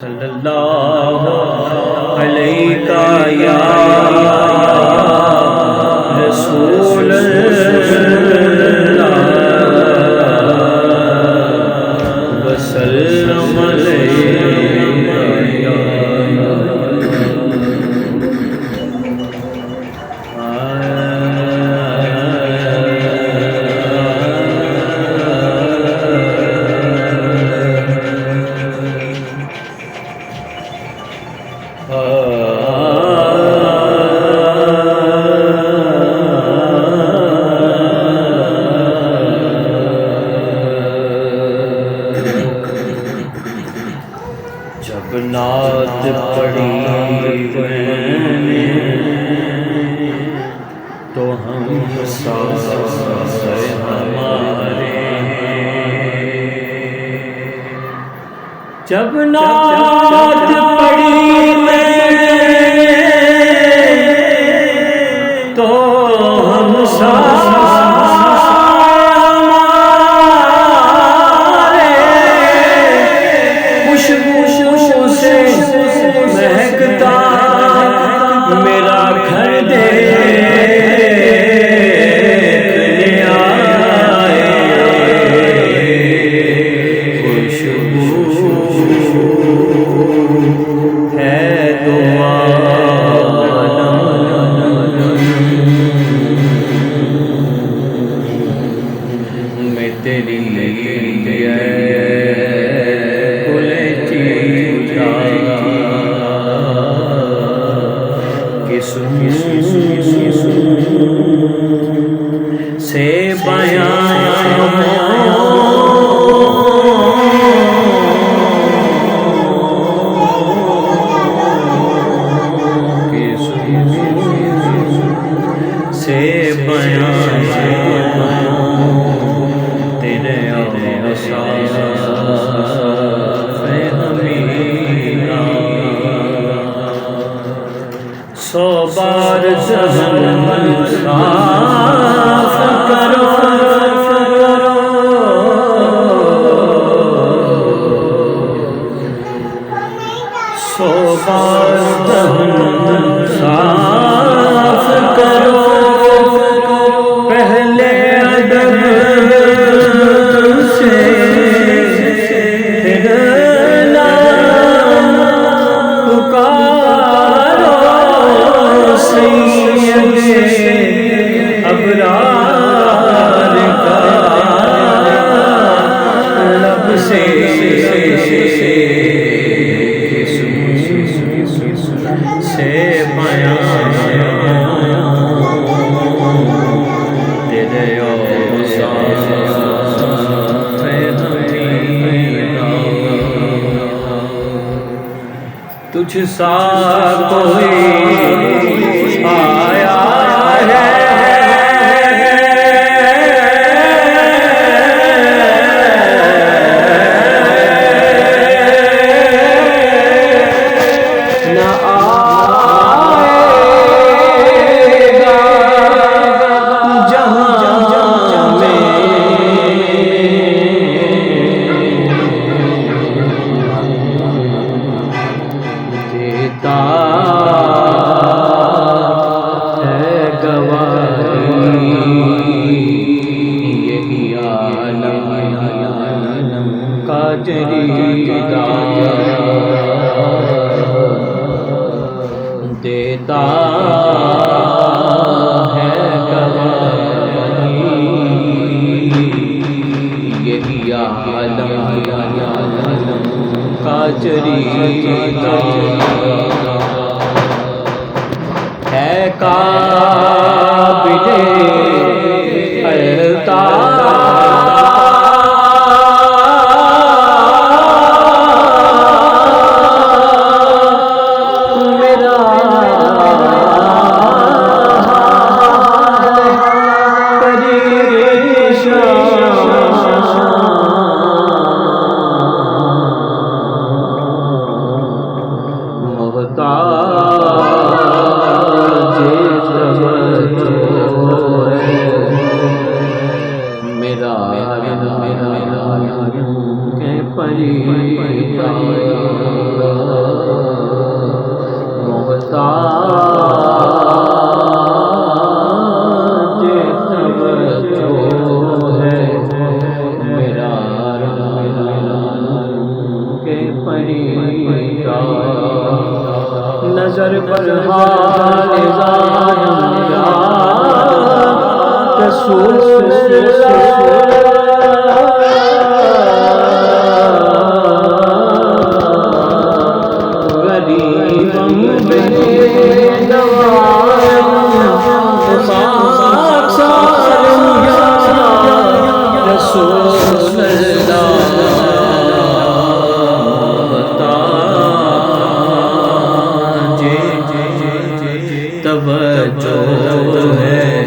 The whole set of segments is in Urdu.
صلی اللہ علیہ یا رسول اللہ وسلم جب نعت پڑھی تو ہم ساز ہمارے، جب نعت پڑھی تو ہم ساز مہکتا میرا گھر دیکھنے آئے، خوشبو ہے تو عالم میں تیری سے تیرے سو بار ذہن صاف کرو، سو بار ذہن صاف کرو، پہلے ادب سے پھر نام پکارو، سید ابرار کا لب سے بیان تیرے تجھ سا کوئی آیا ہے نہ آئے گا جہاں میں، دیتا ہے گواہی یہی عالم کا جریدہ، دیتا ہے گواہی یہی عالم کا جریدہ، ہے قابل الطاف میرا محتاج کا نظر پر حال ظاہر یا رسول غریبم بے نوایم خاک سارم یا رسول اللہ توجہ ہے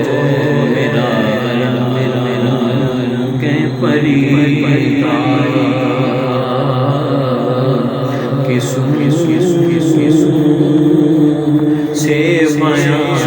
میرا کہ پری کسو سے بیاں